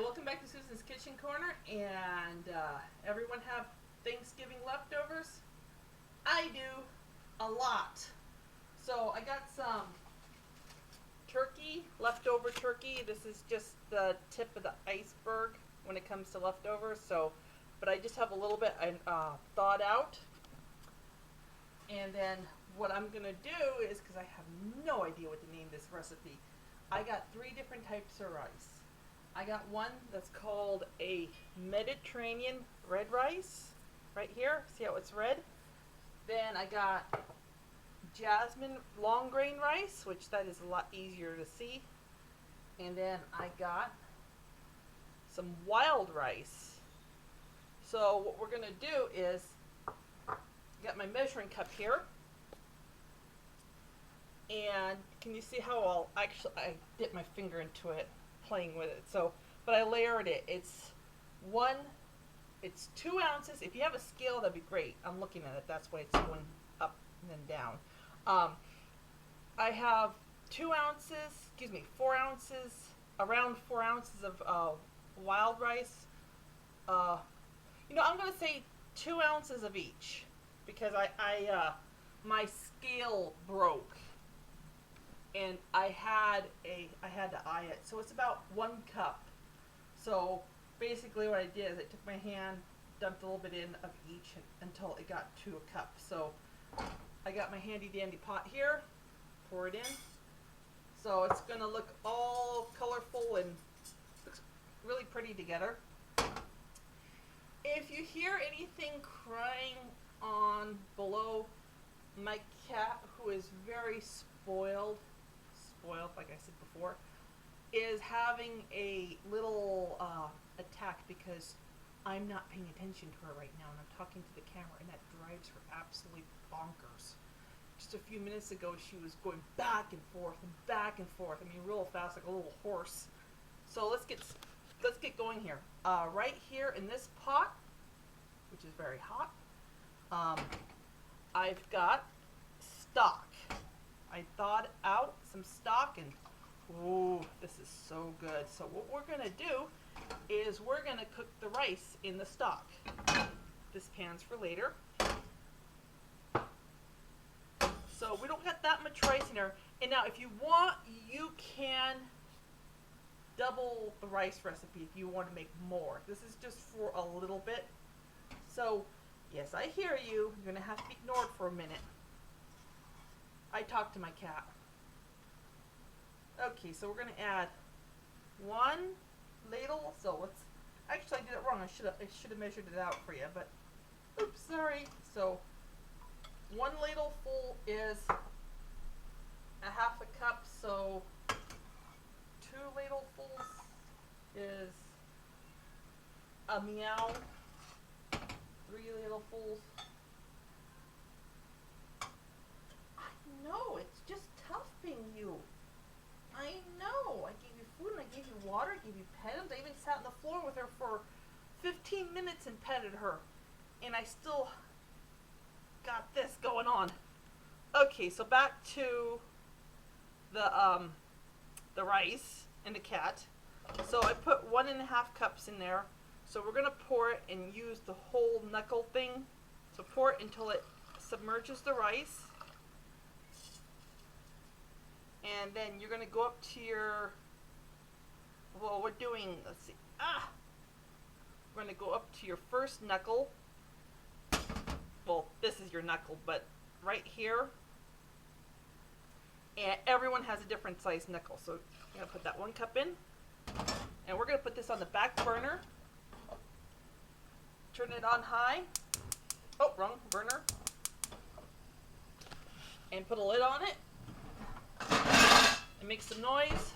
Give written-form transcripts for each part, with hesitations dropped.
welcome back to Susan's Kitchen Corner. And everyone have Thanksgiving leftovers? I do, a lot. So I got some turkey, leftover turkey. This is just the tip of the iceberg when it comes to leftovers. But I just have a little bit thawed out. And then what I'm gonna do is, because I have no idea what to name this recipe, I got 3 different types of rice. I got one that's called a Mediterranean red rice, right here. See how it's red? Then I got Jasmine long grain rice, which that is a lot easier to see. And then I got some wild rice. So what we're gonna do is, got my measuring cup here. And can you see how I dip my finger into it, playing with it. But I layered it. It's 2 ounces. If you have a scale, that'd be great. I'm looking at it. That's why it's going up and then down. I have 4 ounces, around 4 ounces of wild rice. I'm going to say 2 ounces of each because my scale broke. And I had to eye it. So it's about 1 cup. So basically what I did is I took my hand, dumped a little bit in of each until it got to a cup. So I got my handy dandy pot here, pour it in. So it's gonna look all colorful and looks really pretty together. If you hear anything crying on below, my cat, who is very spoiled, like I said before, is having a little attack because I'm not paying attention to her right now and I'm talking to the camera, and that drives her absolutely bonkers. Just a few minutes ago she was going back and forth and back and forth. I mean, real fast, like a little horse. So let's get going here. Right here in this pot, which is very hot, I've got stock. I thawed out some stock, and ooh, this is so good. So what we're gonna do is we're gonna cook the rice in the stock. This pan's for later. So we don't got that much rice in there. And now if you want, you can double the rice recipe if you want to make more. This is just for a little bit. So yes, I hear you. You're gonna have to be ignored for a minute. I talked to my cat. Okay, so we're gonna add 1 ladle. So actually I did it wrong. I should have measured it out for you, but oops, sorry. So 1 ladle full is a half a cup. So 2 ladlefuls is a meow. 3 ladlefuls. No, it's just tough being you. I know. I gave you food and I gave you water, I gave you pens. I even sat on the floor with her for 15 minutes and petted her. And I still got this going on. Okay, so back to the rice and the cat. So I put 1.5 cups in there. So we're gonna pour it and use the whole knuckle thing. So pour it until it submerges the rice. And then you're going to go up to your, let's see, we're going to go up to your first knuckle. Well, this is your knuckle, but right here. And everyone has a different size knuckle. So you're going to put that 1 cup in. And we're going to put this on the back burner. Turn it on high. Oh, wrong burner. And put a lid on it. And make some noise.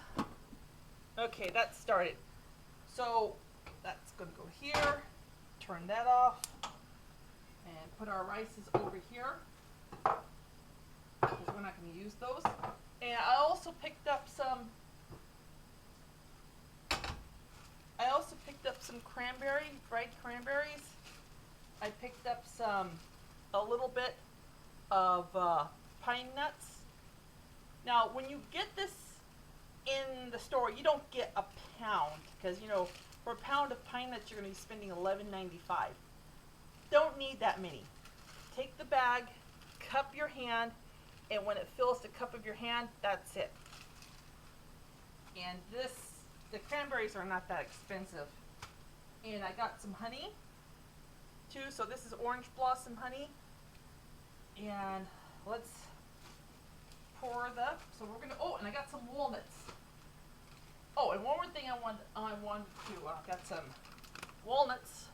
Okay, that's started. So that's going to go here. Turn that off. And put our rices over here. Because we're not going to use those. And I also picked up some dried cranberries. I picked up a little bit of pine nuts. Now, when you get this in the store, you don't get a pound because, For a pound of pine nuts, you're going to be spending $11.95. Don't need that many. Take the bag, cup your hand, and when it fills the cup of your hand, that's it. And the cranberries are not that expensive. And I got some honey too. So this is orange blossom honey. And let's pour so we're gonna, and I got some walnuts. Oh, and one more thing I want to, got some walnuts.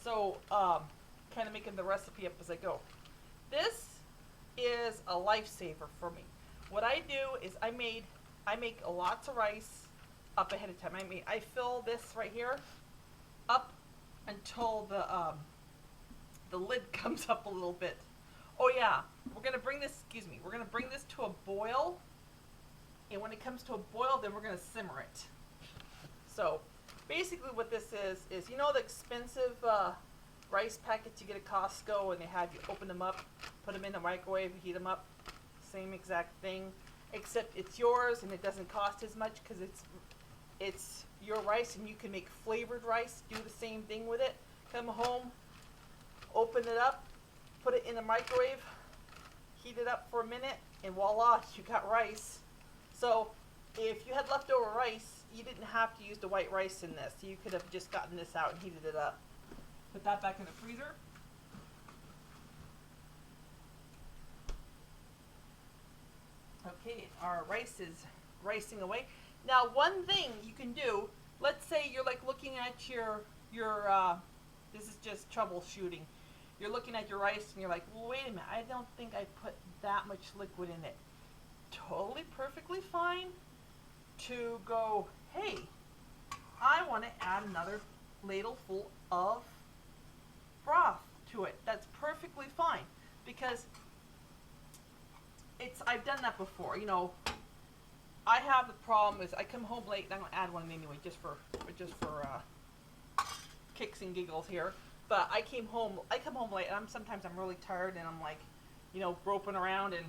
So, kind of making the recipe up as I go. This is a lifesaver for me. What I do is I make lots of rice up ahead of time. I fill this right here up until the lid comes up a little bit. Oh yeah, we're gonna bring this to a boil, and when it comes to a boil, then we're gonna simmer it. So basically what this is, you know the expensive rice packets you get at Costco, and they have you open them up, put them in the microwave, heat them up, same exact thing, except it's yours and it doesn't cost as much because it's your rice, and you can make flavored rice, do the same thing with it. Come home, open it up, put it in the microwave, heat it up for a minute, and voila, you got rice. So if you had leftover rice, you didn't have to use the white rice in this. You could have just gotten this out and heated it up. Put that back in the freezer. Okay, our rice is ricing away. Now, one thing you can do, let's say you're like looking at your this is just troubleshooting. You're looking at your rice and you're like, well, wait a minute, I don't think I put that much liquid in it. Totally perfectly fine to go, hey, I want to add another ladle full of broth to it. That's perfectly fine, because I've done that before. You know, I have the problem is I come home late, and I'm gonna add one anyway, just for kicks and giggles here. But I come home late, and sometimes I'm really tired, and I'm like, you know, groping around, and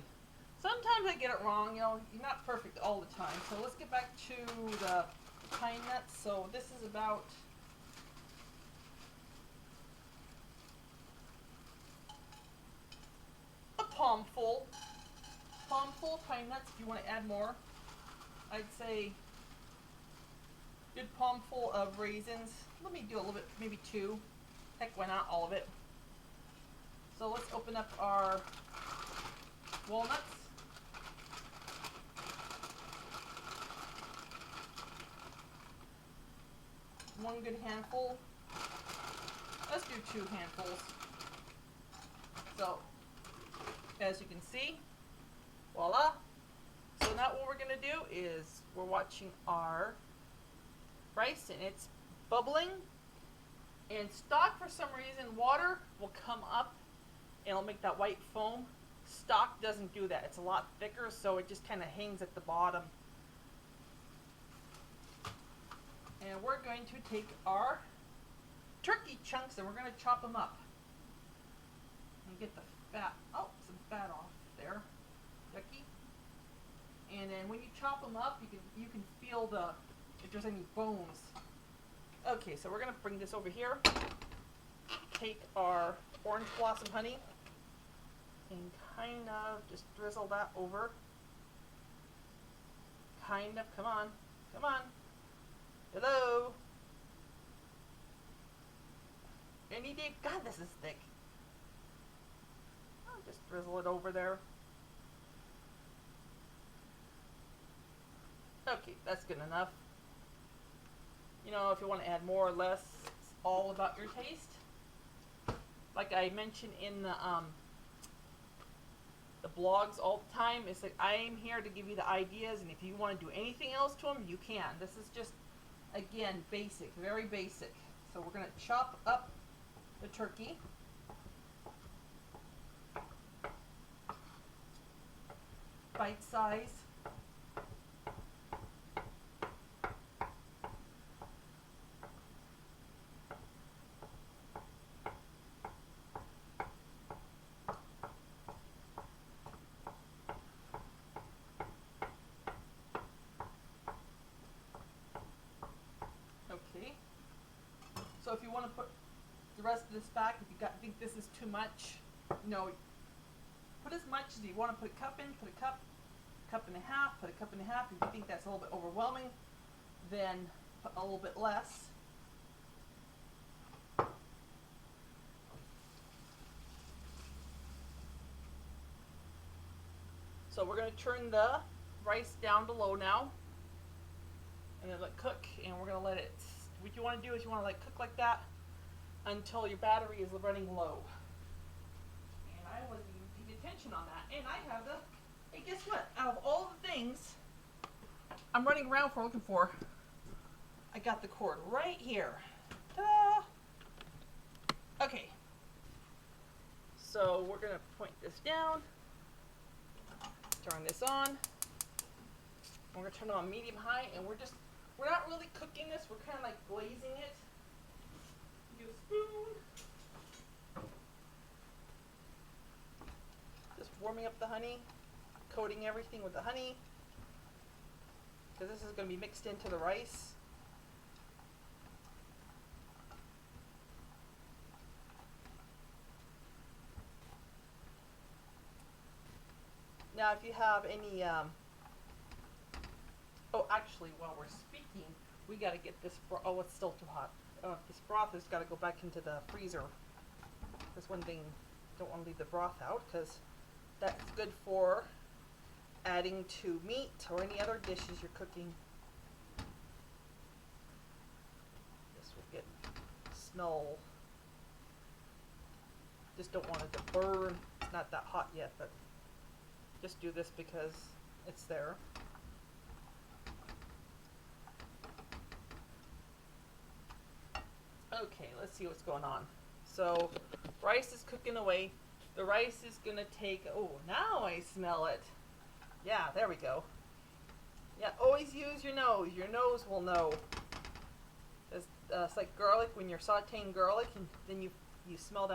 sometimes I get it wrong. You know, you're not perfect all the time. So let's get back to the pine nuts. So this is about a palmful of pine nuts. If you want to add more, I'd say good palmful of raisins. Let me do a little bit, maybe 2. Heck, why not all of it? So let's open up our walnuts. One good handful. Let's do 2 handfuls. So, as you can see, voila. So now what we're going to do is we're watching our rice, and it's bubbling. In stock, for some reason, water will come up and it'll make that white foam. Stock doesn't do that. It's a lot thicker, so it just kind of hangs at the bottom. And we're going to take our turkey chunks and we're going to chop them up. And get the fat, some fat off there. Yucky. And then when you chop them up, you can feel if there's any bones. Okay, so we're going to bring this over here. Take our orange blossom honey and kind of just drizzle that over. Come on. Hello. Any day, God, this is thick. I'll just drizzle it over there. Okay, that's good enough. You know, if you want to add more or less, it's all about your taste. Like I mentioned in the blogs all the time, it's like I am here to give you the ideas, and if you want to do anything else to them, you can. This is just, again, basic, very basic. So we're going to chop up the turkey. Bite size. So if you want to put the rest of this back, if you think this is too much, put as much as you want to put a cup in, put a cup and a half, put a cup and a half. If you think that's a little bit overwhelming, then put a little bit less. So we're going to turn the rice down to low now, and then let it cook, and we're going to let it, what you want to do is you want to let it cook like that until your battery is running low. And I wasn't even paying attention on that. And I have hey, guess what? Out of all the things I'm running around for looking for, I got the cord right here. Ta-da! Okay. So we're going to point this down, turn this on. We're going to turn it on medium high, and we're not really cooking this, we're kind of like glazing it. Use a spoon. Just warming up the honey, coating everything with the honey, because this is going to be mixed into the rice. Now if you have any, oh actually while we're speaking, we got to get this, oh it's still too hot. This broth has got to go back into the freezer. That's one thing, don't want to leave the broth out because that's good for adding to meat or any other dishes you're cooking. This will get smell. Just don't want it to burn. It's not that hot yet, but just do this because it's there. Okay, let's see what's going on. So, rice is cooking away. The rice is gonna take, oh, now I smell it. Yeah, there we go. Yeah, always use your nose. Your nose will know. It's like garlic when you're sauteing garlic, and then you smell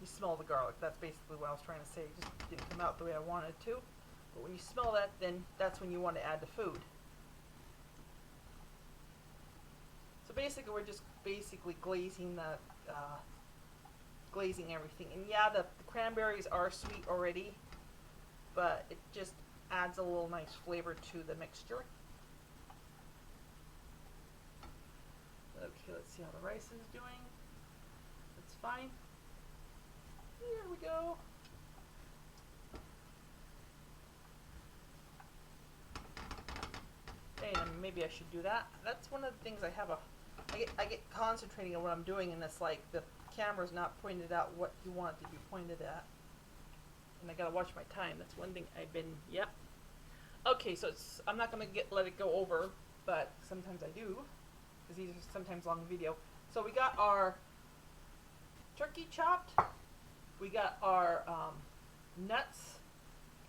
you smell the garlic. That's basically what I was trying to say. It just didn't come out the way I wanted it to. But when you smell that, then that's when you want to add the food. So basically, we're just glazing glazing everything. And yeah, the cranberries are sweet already, but it just adds a little nice flavor to the mixture. Okay, let's see how the rice is doing. It's fine. Here we go. And maybe I should do that. That's one of the things I get concentrating on what I'm doing, and it's like the camera's not pointed out what you want it to be pointed at. And I gotta watch my time. That's one thing I've been, yep. Okay, so I'm not gonna let it go over, but sometimes I do, because these are sometimes long video. So we got our turkey chopped. We got our nuts,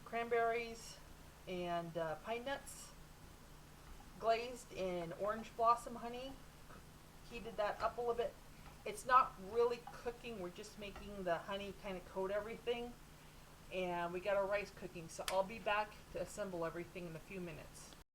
cranberries, and pine nuts glazed in orange blossom honey. Heated that up a little bit. It's not really cooking, we're just making the honey kind of coat everything. And we got our rice cooking, so I'll be back to assemble everything in a few minutes.